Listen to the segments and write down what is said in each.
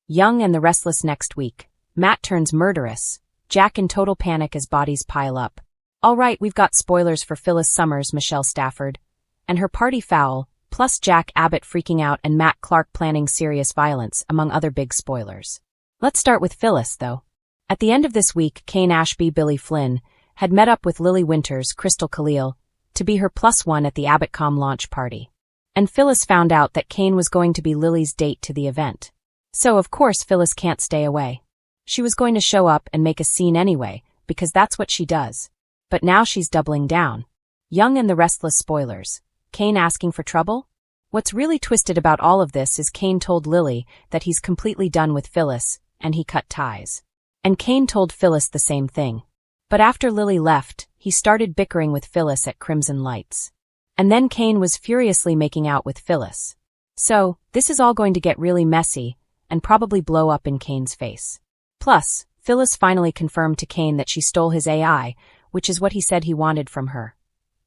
Young and the Restless next week. Matt turns murderous. Jack in total panic as bodies pile up. All right, we've got spoilers for Phyllis Summers, Michelle Stafford, and her party foul, plus Jack Abbott freaking out and Matt Clark planning serious violence, among other big spoilers. Let's start with Phyllis, though. At the end of this week, Kane Ashby, Billy Flynn, had met up with Lily Winters, Crystal Khalil, to be her +1 at the AbbottCom launch party. And Phyllis found out that Kane was going to be Lily's date to the event. So, of course, Phyllis can't stay away. She was going to show up and make a scene anyway, because that's what she does. But now she's doubling down. Young and the Restless spoilers. Kane asking for trouble? What's really twisted about all of this is Kane told Lily that he's completely done with Phyllis, and he cut ties. And Kane told Phyllis the same thing. But after Lily left, he started bickering with Phyllis at Crimson Lights. And then Kane was furiously making out with Phyllis. So, this is all going to get really messy, and probably blow up in Kane's face. Plus, Phyllis finally confirmed to Kane that she stole his AI, which is what he said he wanted from her.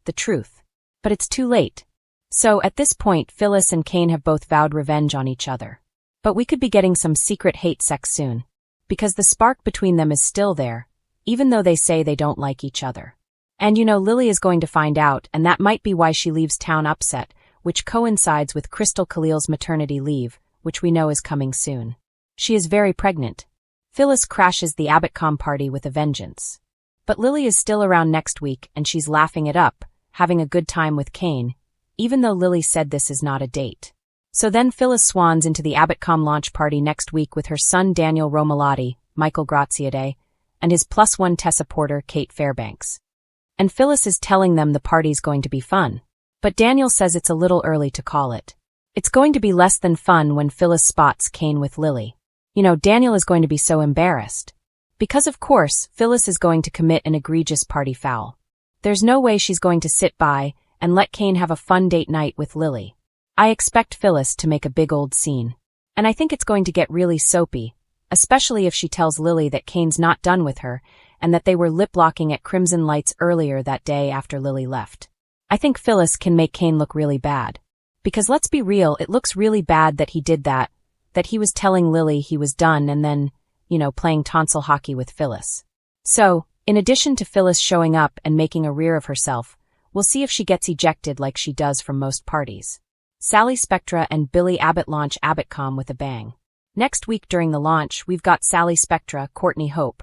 The truth. But it's too late. So, at this point, Phyllis and Kane have both vowed revenge on each other. But we could be getting some secret hate sex soon. Because the spark between them is still there, even though they say they don't like each other. And Lily is going to find out, and that might be why she leaves town upset, which coincides with Crystal Khalil's maternity leave, which we know is coming soon. She is very pregnant. Phyllis crashes the AbbottCom party with a vengeance. But Lily is still around next week, and she's laughing it up, having a good time with Kane, even though Lily said this is not a date. So then Phyllis swans into the AbbottCom launch party next week with her son Daniel Romalotti, Michael Graziadei, and his +1 Tessa Porter, Kate Fairbanks. And Phyllis is telling them the party's going to be fun. But Daniel says it's a little early to call it. It's going to be less than fun when Phyllis spots Kane with Lily. Daniel is going to be so embarrassed. Because of course, Phyllis is going to commit an egregious party foul. There's no way she's going to sit by and let Kane have a fun date night with Lily. I expect Phyllis to make a big old scene. And I think it's going to get really soapy, especially if she tells Lily that Kane's not done with her and that they were lip-locking at Crimson Lights earlier that day after Lily left. I think Phyllis can make Kane look really bad. Because let's be real, it looks really bad that he did that he was telling Lily he was done and then, playing tonsil hockey with Phyllis. So, in addition to Phyllis showing up and making a rear of herself, we'll see if she gets ejected like she does from most parties. Sally Spectra and Billy Abbott launch AbbottCom with a bang. Next week during the launch, we've got Sally Spectra, Courtney Hope,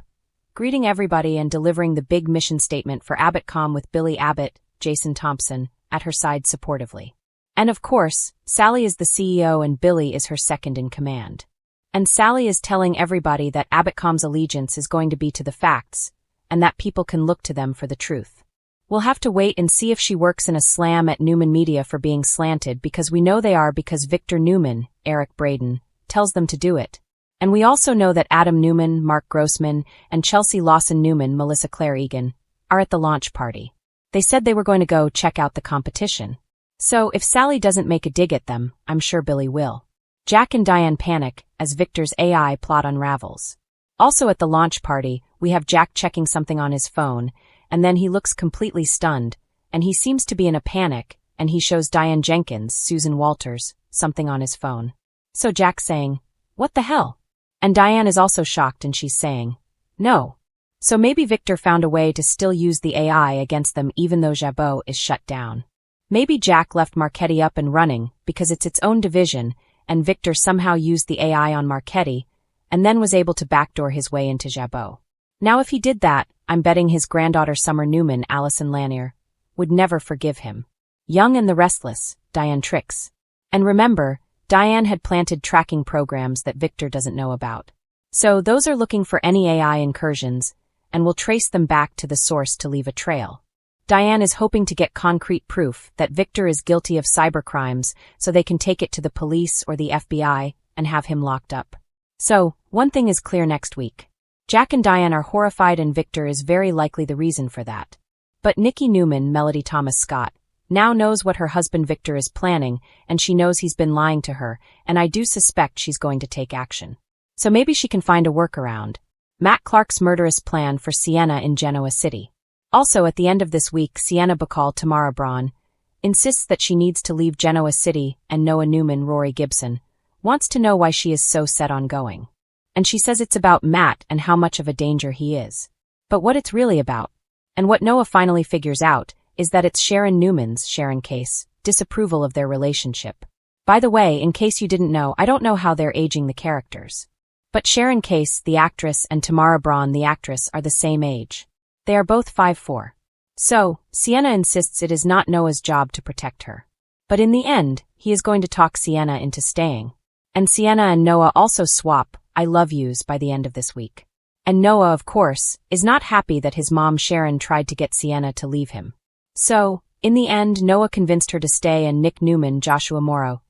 greeting everybody and delivering the big mission statement for AbbottCom with Billy Abbott, Jason Thompson, at her side supportively. And of course, Sally is the CEO and Billy is her second in command. And Sally is telling everybody that AbbottCom's allegiance is going to be to the facts, and that people can look to them for the truth. We'll have to wait and see if she works in a slam at Newman Media for being slanted, because we know they are because Victor Newman, Eric Braden, tells them to do it. And we also know that Adam Newman, Mark Grossman, and Chelsea Lawson Newman, Melissa Claire Egan, are at the launch party. They said they were going to go check out the competition. So, if Sally doesn't make a dig at them, I'm sure Billy will. Jack and Diane panic as Victor's AI plot unravels. Also at the launch party, we have Jack checking something on his phone, and then he looks completely stunned, and he seems to be in a panic, and he shows Diane Jenkins, Susan Walters, something on his phone. So Jack's saying, "What the hell?" And Diane is also shocked and she's saying, "No." So maybe Victor found a way to still use the AI against them even though Jabot is shut down. Maybe Jack left Marchetti up and running because it's its own division, and Victor somehow used the AI on Marchetti, and then was able to backdoor his way into Jabot. Now if he did that, I'm betting his granddaughter Summer Newman, Allison Lanier, would never forgive him. Young and the Restless, Diane tricks. And remember, Diane had planted tracking programs that Victor doesn't know about. So those are looking for any AI incursions, and will trace them back to the source to leave a trail. Diane is hoping to get concrete proof that Victor is guilty of cybercrimes so they can take it to the police or the FBI and have him locked up. So, one thing is clear next week. Jack and Diane are horrified and Victor is very likely the reason for that. But Nikki Newman, Melody Thomas Scott, now knows what her husband Victor is planning, and she knows he's been lying to her, and I do suspect she's going to take action. So maybe she can find a workaround. Matt Clark's murderous plan for Sienna in Genoa City. Also at the end of this week, Sienna Bacall Tamara Braun insists that she needs to leave Genoa City, and Noah Newman, Rory Gibson, wants to know why she is so set on going. And she says it's about Matt and how much of a danger he is. But what it's really about, and what Noah finally figures out, is that it's Sharon Newman's, Sharon Case, disapproval of their relationship. By the way, in case you didn't know, I don't know how they're aging the characters. But Sharon Case, the actress, and Tamara Braun, the actress, are the same age. They are both 5'4". So, Sienna insists it is not Noah's job to protect her. But in the end, he is going to talk Sienna into staying. And Sienna and Noah also swap I love yous by the end of this week. And Noah, of course, is not happy that his mom Sharon tried to get Sienna to leave him. So, in the end, Noah convinced her to stay, and Nick Newman, Joshua Morrow,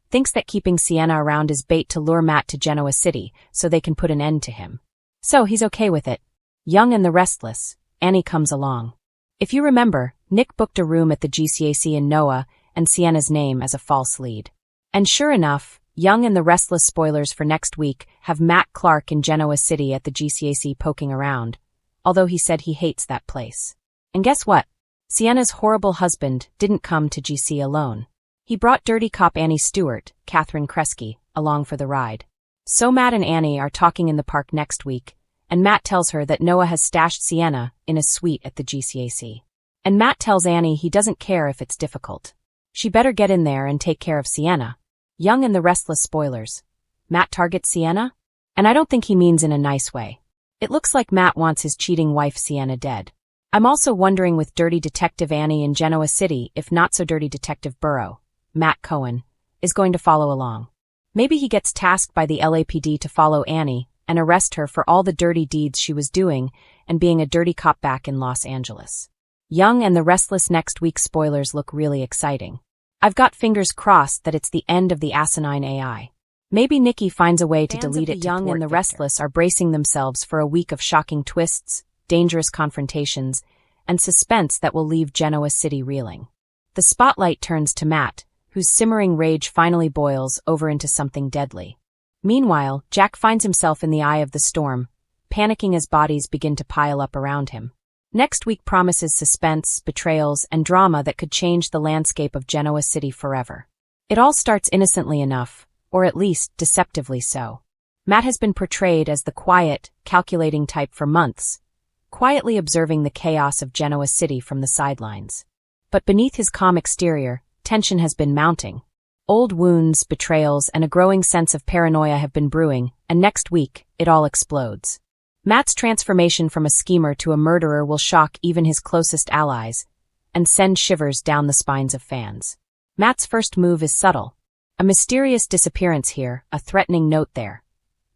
thinks that keeping Sienna around is bait to lure Matt to Genoa City so they can put an end to him. So he's okay with it. Young and the Restless, Annie comes along. If you remember, Nick booked a room at the GCAC in Noah and Sienna's name as a false lead. And sure enough, Young and the Restless, spoilers for next week, have Matt Clark in Genoa City at the GCAC poking around, although he said he hates that place. And guess what? Sienna's horrible husband didn't come to GC alone. He brought dirty cop Annie Stewart, Catherine Kresge, along for the ride. So Matt and Annie are talking in the park next week, and Matt tells her that Noah has stashed Sienna in a suite at the GCAC. And Matt tells Annie he doesn't care if it's difficult. She better get in there and take care of Sienna. Young and the Restless, spoilers. Matt targets Sienna? And I don't think he means in a nice way. It looks like Matt wants his cheating wife Sienna dead. I'm also wondering with Dirty Detective Annie in Genoa City if Not-So-Dirty Detective Burrow, Matt Cohen, is going to follow along. Maybe he gets tasked by the LAPD to follow Annie and arrest her for all the dirty deeds she was doing and being a dirty cop back in Los Angeles. Young and the Restless next week, spoilers look really exciting. I've got fingers crossed that it's the end of the asinine AI. Maybe Nikki finds a way to delete it. Young and the Restless are bracing themselves for a week of shocking twists, dangerous confrontations, and suspense that will leave Genoa City reeling. The spotlight turns to Matt, whose simmering rage finally boils over into something deadly. Meanwhile, Jack finds himself in the eye of the storm, panicking as bodies begin to pile up around him. Next week promises suspense, betrayals, and drama that could change the landscape of Genoa City forever. It all starts innocently enough, or at least deceptively so. Matt has been portrayed as the quiet, calculating type for months, quietly observing the chaos of Genoa City from the sidelines. But beneath his calm exterior, tension has been mounting. Old wounds, betrayals, and a growing sense of paranoia have been brewing, and next week, it all explodes. Matt's transformation from a schemer to a murderer will shock even his closest allies and send shivers down the spines of fans. Matt's first move is subtle. A mysterious disappearance here, a threatening note there.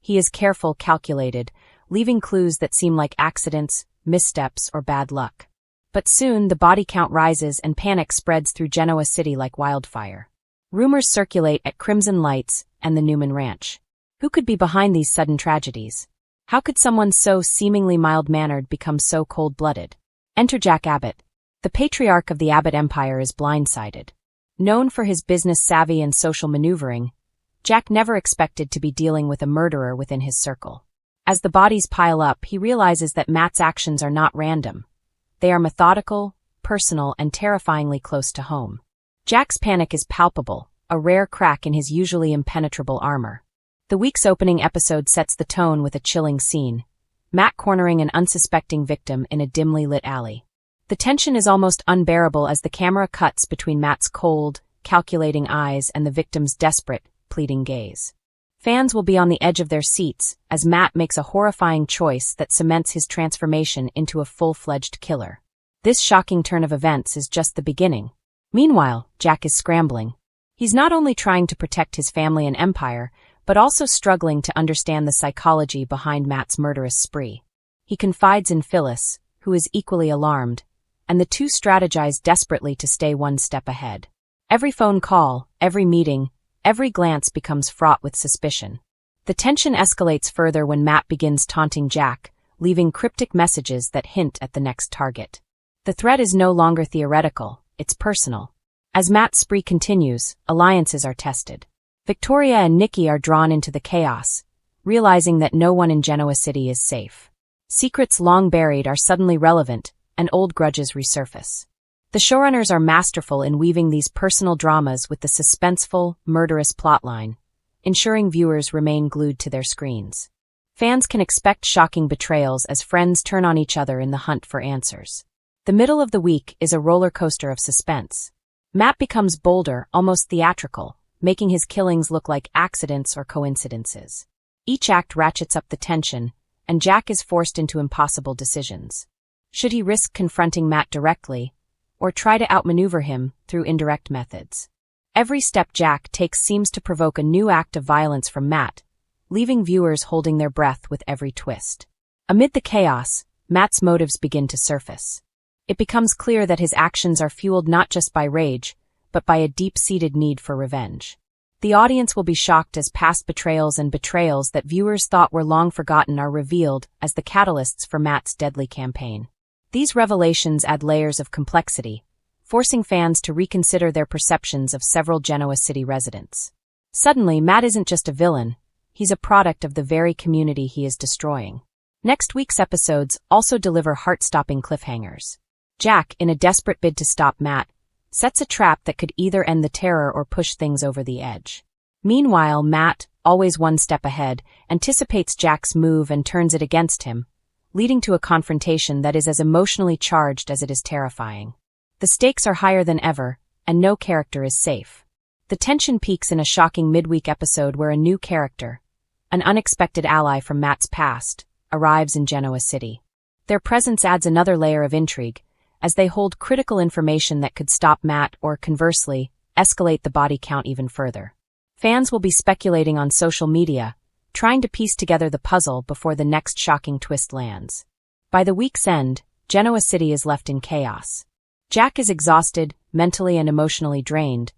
He is careful, calculated, leaving clues that seem like accidents, missteps, or bad luck. But soon the body count rises and panic spreads through Genoa City like wildfire. Rumors circulate at Crimson Lights and the Newman Ranch. Who could be behind these sudden tragedies? How could someone so seemingly mild-mannered become so cold-blooded? Enter Jack Abbott. The patriarch of the Abbott empire is blindsided. Known for his business savvy and social maneuvering, Jack never expected to be dealing with a murderer within his circle. As the bodies pile up, he realizes that Matt's actions are not random. They are methodical, personal, and terrifyingly close to home. Jack's panic is palpable, a rare crack in his usually impenetrable armor. The week's opening episode sets the tone with a chilling scene. Matt cornering an unsuspecting victim in a dimly lit alley. The tension is almost unbearable as the camera cuts between Matt's cold, calculating eyes and the victim's desperate, pleading gaze. Fans will be on the edge of their seats as Matt makes a horrifying choice that cements his transformation into a full-fledged killer. This shocking turn of events is just the beginning. Meanwhile, Jack is scrambling. He's not only trying to protect his family and empire, but also struggling to understand the psychology behind Matt's murderous spree. He confides in Phyllis, who is equally alarmed, and the two strategize desperately to stay one step ahead. Every phone call, every meeting, every glance becomes fraught with suspicion. The tension escalates further when Matt begins taunting Jack, leaving cryptic messages that hint at the next target. The threat is no longer theoretical, it's personal. As Matt's spree continues, alliances are tested. Victoria and Nikki are drawn into the chaos, realizing that no one in Genoa City is safe. Secrets long buried are suddenly relevant, and old grudges resurface. The showrunners are masterful in weaving these personal dramas with the suspenseful, murderous plotline, ensuring viewers remain glued to their screens. Fans can expect shocking betrayals as friends turn on each other in the hunt for answers. The middle of the week is a roller coaster of suspense. Matt becomes bolder, almost theatrical, making his killings look like accidents or coincidences. Each act ratchets up the tension, and Jack is forced into impossible decisions. Should he risk confronting Matt directly, or try to outmaneuver him through indirect methods? Every step Jack takes seems to provoke a new act of violence from Matt, leaving viewers holding their breath with every twist. Amid the chaos, Matt's motives begin to surface. It becomes clear that his actions are fueled not just by rage, but by a deep-seated need for revenge. The audience will be shocked as past betrayals and betrayals that viewers thought were long forgotten are revealed as the catalysts for Matt's deadly campaign. These revelations add layers of complexity, forcing fans to reconsider their perceptions of several Genoa City residents. Suddenly, Matt isn't just a villain, he's a product of the very community he is destroying. Next week's episodes also deliver heart-stopping cliffhangers. Jack, in a desperate bid to stop Matt, sets a trap that could either end the terror or push things over the edge. Meanwhile, Matt, always one step ahead, anticipates Jack's move and turns it against him, leading to a confrontation that is as emotionally charged as it is terrifying. The stakes are higher than ever, and no character is safe. The tension peaks in a shocking midweek episode where a new character, an unexpected ally from Matt's past, arrives in Genoa City. Their presence adds another layer of intrigue, as they hold critical information that could stop Matt or, conversely, escalate the body count even further. Fans will be speculating on social media, trying to piece together the puzzle before the next shocking twist lands. By the week's end, Genoa City is left in chaos. Jack is exhausted, mentally and emotionally drained,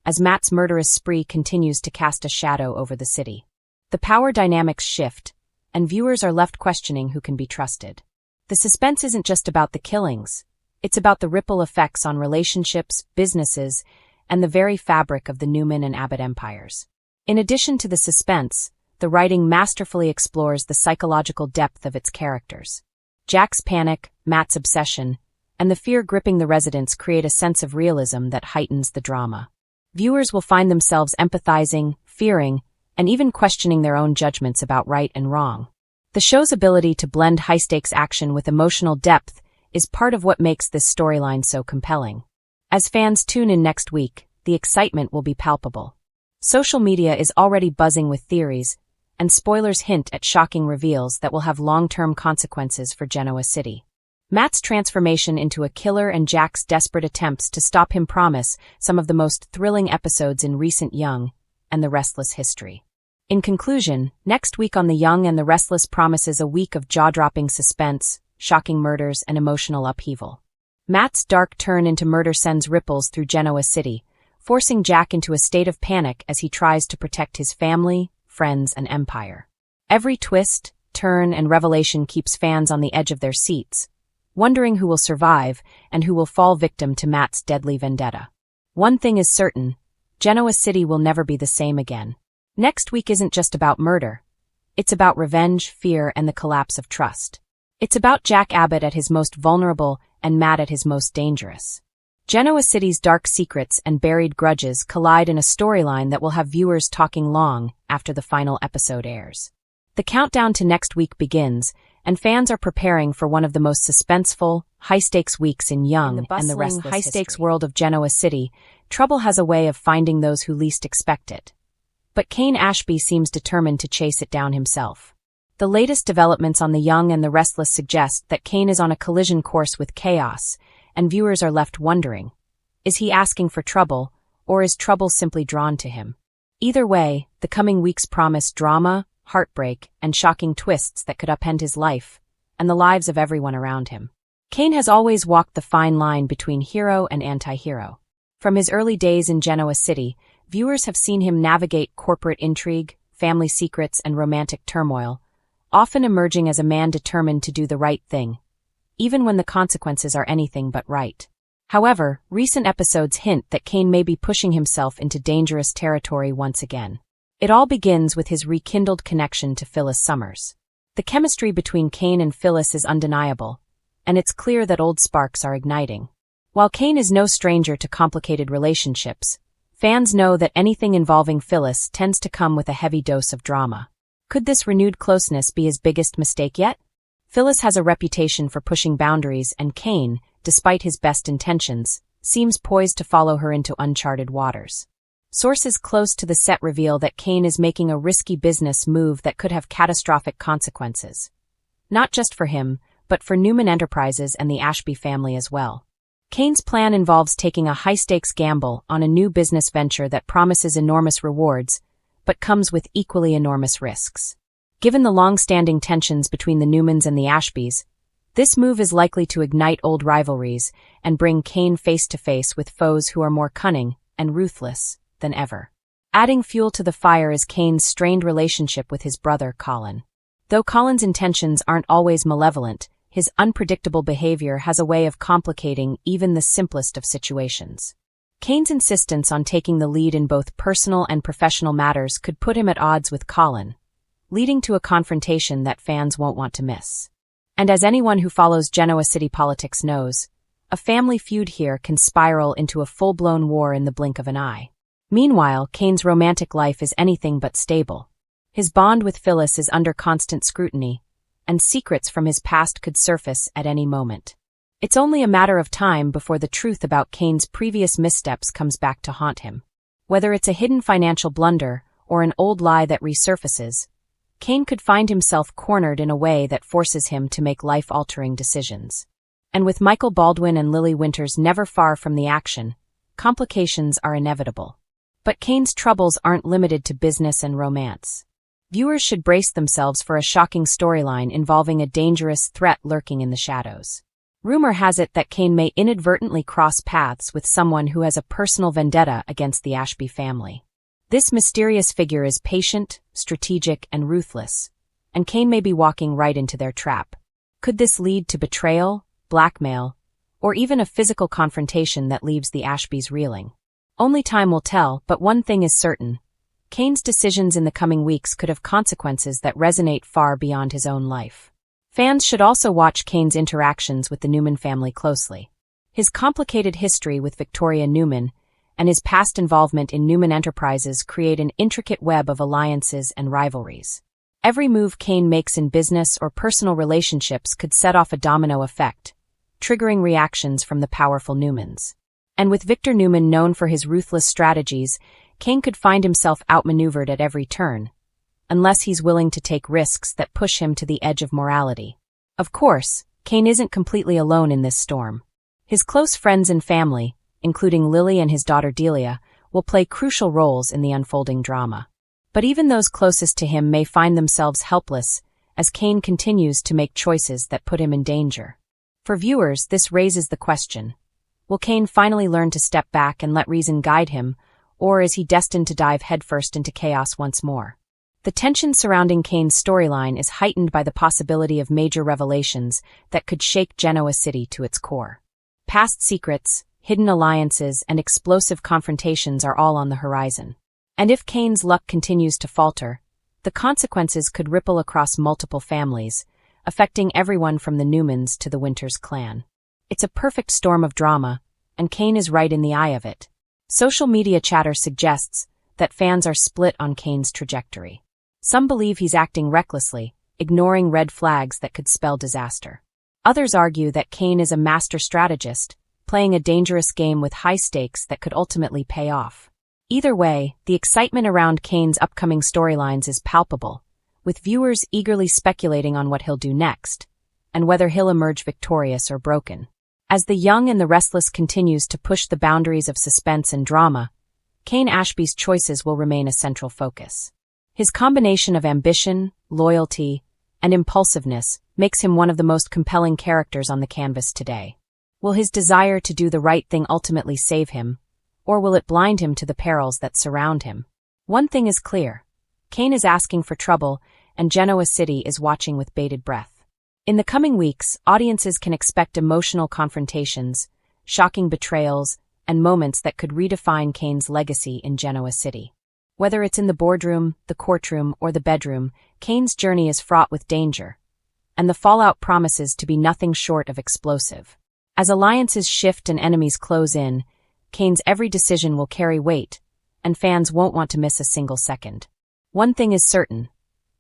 as Matt's murderous spree continues to cast a shadow over the city. The power dynamics shift, and viewers are left questioning who can be trusted. The suspense isn't just about the killings, it's about the ripple effects on relationships, businesses, and the very fabric of the Newman and Abbott empires. In addition to the suspense, the writing masterfully explores the psychological depth of its characters. Jack's panic, Matt's obsession, and the fear gripping the residents create a sense of realism that heightens the drama. Viewers will find themselves empathizing, fearing, and even questioning their own judgments about right and wrong. The show's ability to blend high-stakes action with emotional depth is part of what makes this storyline so compelling. As fans tune in next week, the excitement will be palpable. Social media is already buzzing with theories, and spoilers hint at shocking reveals that will have long-term consequences for Genoa City. Matt's transformation into a killer and Jack's desperate attempts to stop him promise some of the most thrilling episodes in recent Young and the Restless history. In conclusion, next week on The Young and the Restless promises a week of jaw-dropping suspense, shocking murders, and emotional upheaval. Matt's dark turn into murder sends ripples through Genoa City, forcing Jack into a state of panic as he tries to protect his family, friends, and empire. Every twist, turn, and revelation keeps fans on the edge of their seats, wondering who will survive and who will fall victim to Matt's deadly vendetta. One thing is certain, Genoa City will never be the same again. Next week isn't just about murder. It's about revenge, fear, and the collapse of trust. It's about Jack Abbott at his most vulnerable and Matt at his most dangerous. Genoa City's dark secrets and buried grudges collide in a storyline that will have viewers talking long after the final episode airs. The countdown to next week begins, and fans are preparing for one of the most suspenseful, high-stakes weeks in Young and the Restless high-stakes world of Genoa City. Trouble has a way of finding those who least expect it. But Kane Ashby seems determined to chase it down himself. The latest developments on The Young and the Restless suggest that Kane is on a collision course with chaos, and viewers are left wondering, is he asking for trouble, or is trouble simply drawn to him? Either way, the coming weeks promise drama, heartbreak, and shocking twists that could upend his life and the lives of everyone around him. Kane has always walked the fine line between hero and anti-hero. From his early days in Genoa City, viewers have seen him navigate corporate intrigue, family secrets, and romantic turmoil, often emerging as a man determined to do the right thing, even when the consequences are anything but right. However, recent episodes hint that Kane may be pushing himself into dangerous territory once again. It all begins with his rekindled connection to Phyllis Summers. The chemistry between Kane and Phyllis is undeniable, and it's clear that old sparks are igniting. While Kane is no stranger to complicated relationships, Fans know that anything involving Phyllis tends to come with a heavy dose of drama. Could this renewed closeness be his biggest mistake yet? Phyllis has a reputation for pushing boundaries, and Kane, despite his best intentions, seems poised to follow her into uncharted waters. Sources close to the set reveal that Kane is making a risky business move that could have catastrophic consequences. Not just for him, but for Newman Enterprises and the Ashby family as well. Kane's plan involves taking a high-stakes gamble on a new business venture that promises enormous rewards, but comes with equally enormous risks. Given the long-standing tensions between the Newmans and the Ashbys, this move is likely to ignite old rivalries and bring Kane face-to-face with foes who are more cunning and ruthless than ever. Adding fuel to the fire is Kane's strained relationship with his brother, Colin. Though Colin's intentions aren't always malevolent, his unpredictable behavior has a way of complicating even the simplest of situations. Kane's insistence on taking the lead in both personal and professional matters could put him at odds with Colin, leading to a confrontation that fans won't want to miss. And as anyone who follows Genoa city politics knows, a family feud here can spiral into a full-blown war in the blink of an eye. Meanwhile, Kane's romantic life is anything but stable. His bond with Phyllis is under constant scrutiny, and secrets from his past could surface at any moment. It's only a matter of time before the truth about Kane's previous missteps comes back to haunt him. Whether it's a hidden financial blunder or an old lie that resurfaces, Kane could find himself cornered in a way that forces him to make life-altering decisions. And with Michael Baldwin and Lily Winters never far from the action, complications are inevitable. But Kane's troubles aren't limited to business and romance. Viewers should brace themselves for a shocking storyline involving a dangerous threat lurking in the shadows. Rumor has it that Kane may inadvertently cross paths with someone who has a personal vendetta against the Ashby family. This mysterious figure is patient, strategic, and ruthless, and Kane may be walking right into their trap. Could this lead to betrayal, blackmail, or even a physical confrontation that leaves the Ashbys reeling? Only time will tell, but one thing is certain. Kane's decisions in the coming weeks could have consequences that resonate far beyond his own life. Fans should also watch Kane's interactions with the Newman family closely. His complicated history with Victoria Newman and his past involvement in Newman Enterprises create an intricate web of alliances and rivalries. Every move Kane makes in business or personal relationships could set off a domino effect, triggering reactions from the powerful Newmans. And with Victor Newman known for his ruthless strategies, Kane could find himself outmaneuvered at every turn, unless he's willing to take risks that push him to the edge of morality. Of course, Kane isn't completely alone in this storm. His close friends and family, including Lily and his daughter Delia, will play crucial roles in the unfolding drama. But even those closest to him may find themselves helpless as Kane continues to make choices that put him in danger. For viewers, this raises the question: will Kane finally learn to step back and let reason guide him, or is he destined to dive headfirst into chaos once more? The tension surrounding Kane's storyline is heightened by the possibility of major revelations that could shake Genoa City to its core. Past secrets, hidden alliances, and explosive confrontations are all on the horizon. And if Kane's luck continues to falter, the consequences could ripple across multiple families, affecting everyone from the Newmans to the Winters clan. It's a perfect storm of drama, and Kane is right in the eye of it. Social media chatter suggests that fans are split on Kane's trajectory. Some believe he's acting recklessly, ignoring red flags that could spell disaster. Others argue that Kane is a master strategist, playing a dangerous game with high stakes that could ultimately pay off. Either way, the excitement around Kane's upcoming storylines is palpable, with viewers eagerly speculating on what he'll do next, and whether he'll emerge victorious or broken. As The Young and the Restless continues to push the boundaries of suspense and drama, Kane Ashby's choices will remain a central focus. His combination of ambition, loyalty, and impulsiveness makes him one of the most compelling characters on the canvas today. Will his desire to do the right thing ultimately save him, or will it blind him to the perils that surround him? One thing is clear: Kane is asking for trouble, and Genoa City is watching with bated breath. In the coming weeks, audiences can expect emotional confrontations, shocking betrayals, and moments that could redefine Kane's legacy in Genoa City. Whether it's in the boardroom, the courtroom, or the bedroom, Kane's journey is fraught with danger, and the fallout promises to be nothing short of explosive. As alliances shift and enemies close in, Kane's every decision will carry weight, and fans won't want to miss a single second. One thing is certain.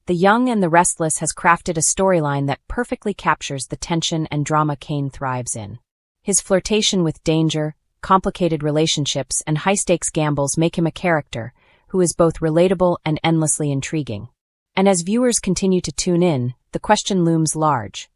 The Young and the Restless has crafted a storyline that perfectly captures the tension and drama Kane thrives in. His flirtation with danger, complicated relationships, and high-stakes gambles make him a character who is both relatable and endlessly intriguing. And as viewers continue to tune in, the question looms large.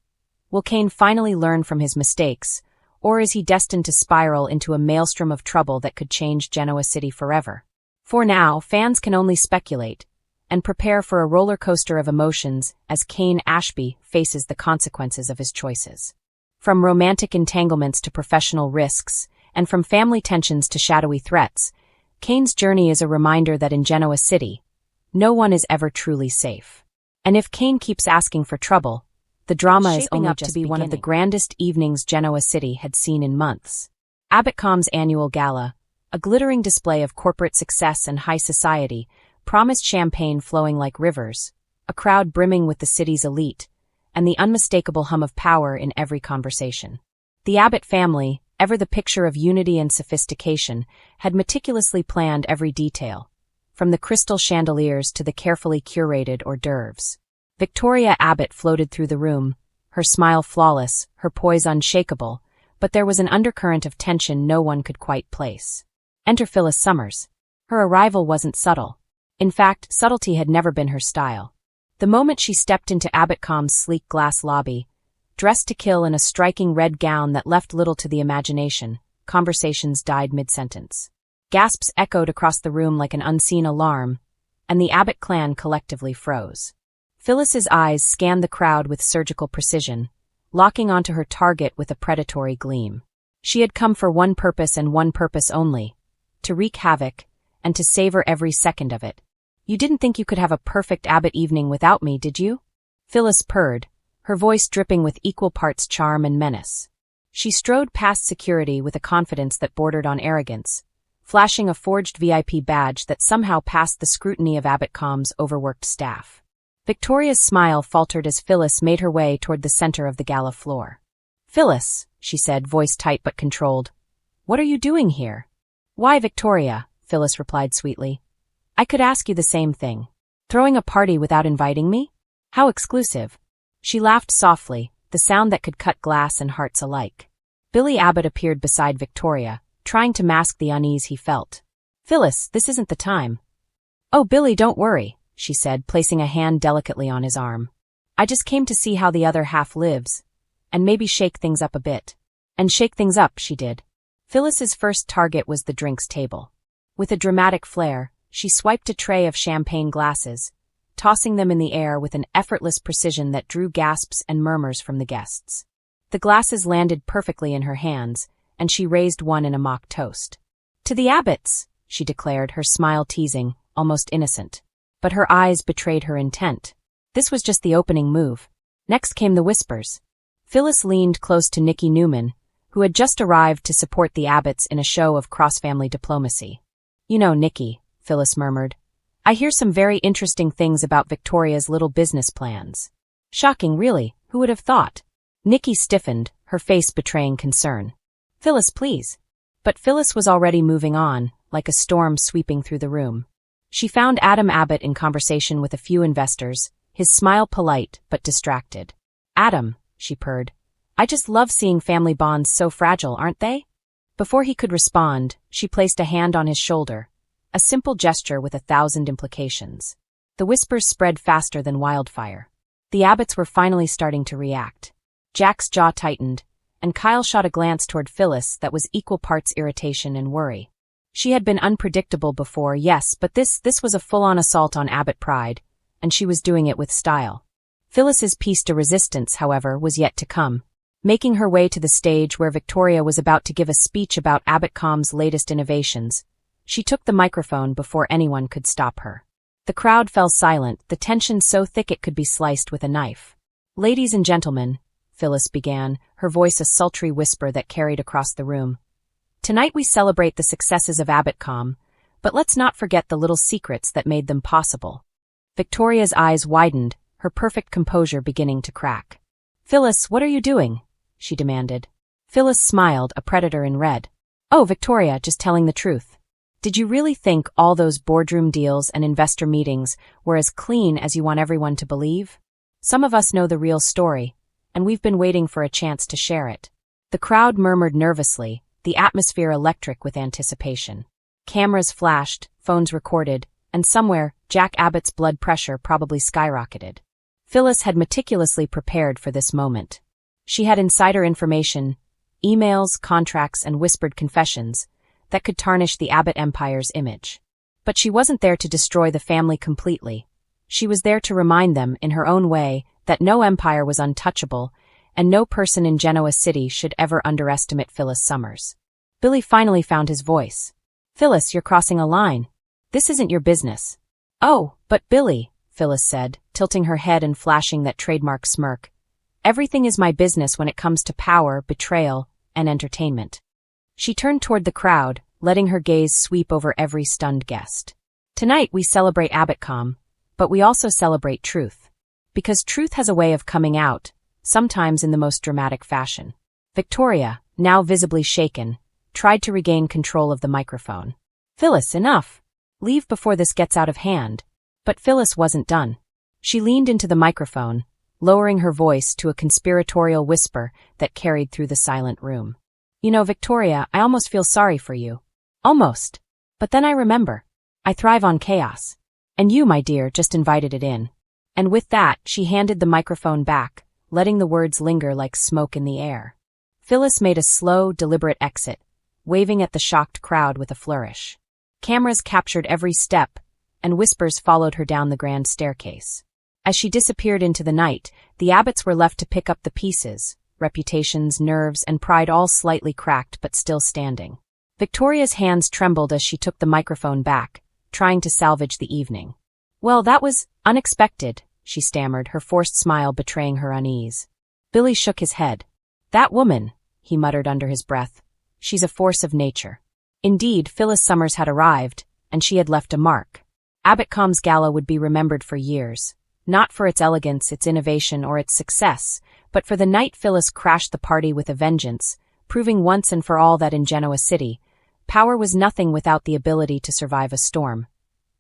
Will Kane finally learn from his mistakes, or is he destined to spiral into a maelstrom of trouble that could change Genoa City forever? For now, fans can only speculate and prepare for a roller coaster of emotions as Kane Ashby faces the consequences of his choices. From romantic entanglements to professional risks, and from family tensions to shadowy threats, Kane's journey is a reminder that in Genoa City, no one is ever truly safe. And if Kane keeps asking for trouble, the drama is only just beginning. One of the grandest evenings Genoa City had seen in months. Abbotcom's annual gala, a glittering display of corporate success and high society, promised champagne flowing like rivers, a crowd brimming with the city's elite, and the unmistakable hum of power in every conversation. The Abbott family, ever the picture of unity and sophistication, had meticulously planned every detail, from the crystal chandeliers to the carefully curated hors d'oeuvres. Victoria Abbott floated through the room, her smile flawless, her poise unshakable, but there was an undercurrent of tension no one could quite place. Enter Phyllis Summers. Her arrival wasn't subtle. In fact, subtlety had never been her style. The moment she stepped into Abbotcom's sleek glass lobby, dressed to kill in a striking red gown that left little to the imagination, conversations died mid-sentence. Gasps echoed across the room like an unseen alarm, and the Abbott clan collectively froze. Phyllis's eyes scanned the crowd with surgical precision, locking onto her target with a predatory gleam. She had come for one purpose and one purpose only: to wreak havoc, and to savor every second of it. You didn't think you could have a perfect Abbott evening without me, did you? Phyllis purred, her voice dripping with equal parts charm and menace. She strode past security with a confidence that bordered on arrogance, flashing a forged VIP badge that somehow passed the scrutiny of Abbotcom's overworked staff. Victoria's smile faltered as Phyllis made her way toward the center of the gala floor. "Phyllis," she said, voice tight but controlled, "what are you doing here?" "Why, Victoria," Phyllis replied sweetly. "I could ask you the same thing. Throwing a party without inviting me? How exclusive." She laughed softly, the sound that could cut glass and hearts alike. Billy Abbott appeared beside Victoria, trying to mask the unease he felt. "Phyllis, this isn't the time." "Oh, Billy, don't worry," she said, placing a hand delicately on his arm. "I just came to see how the other half lives, and maybe shake things up a bit." And shake things up she did. Phyllis's first target was the drinks table. With a dramatic flair, she swiped a tray of champagne glasses, tossing them in the air with an effortless precision that drew gasps and murmurs from the guests. The glasses landed perfectly in her hands, and she raised one in a mock toast. "To the Abbotts," she declared, her smile teasing, almost innocent. But her eyes betrayed her intent. This was just the opening move. Next came the whispers. Phyllis leaned close to Nikki Newman, who had just arrived to support the Abbotts in a show of cross-family diplomacy. "You know, Nikki," Phyllis murmured, "I hear some very interesting things about Victoria's little business plans." "Shocking, really, who would have thought?" Nikki stiffened, her face betraying concern. "Phyllis, please." But Phyllis was already moving on, like a storm sweeping through the room. She found Adam Abbott in conversation with a few investors, his smile polite but distracted. "Adam," she purred, "I just love seeing family bonds so fragile, aren't they?" Before he could respond, she placed a hand on his shoulder, a simple gesture with 1,000 implications. The whispers spread faster than wildfire. The Abbotts were finally starting to react. Jack's jaw tightened, and Kyle shot a glance toward Phyllis that was equal parts irritation and worry. She had been unpredictable before, yes, but this was a full-on assault on Abbott pride, and she was doing it with style. Phyllis's piece de resistance, however, was yet to come. Making her way to the stage where Victoria was about to give a speech about Abbotcom's latest innovations, she took the microphone before anyone could stop her. The crowd fell silent, the tension so thick it could be sliced with a knife. "Ladies and gentlemen," Phyllis began, her voice a sultry whisper that carried across the room. "Tonight we celebrate the successes of Abbotcom, but let's not forget the little secrets that made them possible." Victoria's eyes widened, her perfect composure beginning to crack. "Phyllis, what are you doing?" she demanded. Phyllis smiled, a predator in red. "Oh, Victoria, just telling the truth." Did you really think all those boardroom deals and investor meetings were as clean as you want everyone to believe? Some of us know the real story, and we've been waiting for a chance to share it. The crowd murmured nervously, the atmosphere electric with anticipation. Cameras flashed, phones recorded, and somewhere, Jack Abbott's blood pressure probably skyrocketed. Phyllis had meticulously prepared for this moment. She had insider information, emails, contracts, and whispered confessions that could tarnish the Abbott empire's image. But she wasn't there to destroy the family completely. She was there to remind them, in her own way, that no empire was untouchable, and no person in Genoa City should ever underestimate Phyllis Summers. Billy finally found his voice. "Phyllis, you're crossing a line. This isn't your business." "Oh, but Billy," Phyllis said, tilting her head and flashing that trademark smirk. "Everything is my business when it comes to power, betrayal, and entertainment." She turned toward the crowd, letting her gaze sweep over every stunned guest. "Tonight we celebrate AbbottCom, but we also celebrate truth. Because truth has a way of coming out, sometimes in the most dramatic fashion." Victoria, now visibly shaken, tried to regain control of the microphone. "Phyllis, enough. Leave before this gets out of hand." But Phyllis wasn't done. She leaned into the microphone, lowering her voice to a conspiratorial whisper that carried through the silent room. "You know, Victoria, I almost feel sorry for you. Almost. But then I remember. I thrive on chaos. And you, my dear, just invited it in." And with that, she handed the microphone back, letting the words linger like smoke in the air. Phyllis made a slow, deliberate exit, waving at the shocked crowd with a flourish. Cameras captured every step, and whispers followed her down the grand staircase. As she disappeared into the night, the Abbotts were left to pick up the pieces, reputations, nerves, and pride all slightly cracked but still standing. Victoria's hands trembled as she took the microphone back, trying to salvage the evening. "Well, that was unexpected," she stammered, her forced smile betraying her unease. Billy shook his head. "That woman," he muttered under his breath, "she's a force of nature." Indeed, Phyllis Summers had arrived, and she had left a mark. AbbottCom's gala would be remembered for years, not for its elegance, its innovation, or its success, but for the night Phyllis crashed the party with a vengeance, proving once and for all that in Genoa City, power was nothing without the ability to survive a storm.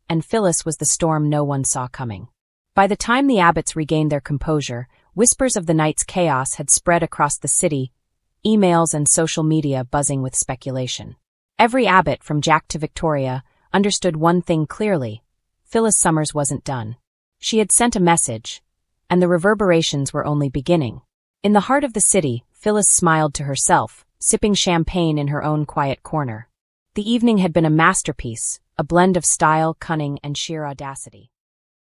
And Phyllis was the storm no one saw coming. By the time the Abbotts regained their composure, whispers of the night's chaos had spread across the city, emails and social media buzzing with speculation. Every Abbott, from Jack to Victoria, understood one thing clearly: Phyllis Summers wasn't done. She had sent a message, and the reverberations were only beginning. In the heart of the city, Phyllis smiled to herself, sipping champagne in her own quiet corner. The evening had been a masterpiece, a blend of style, cunning, and sheer audacity.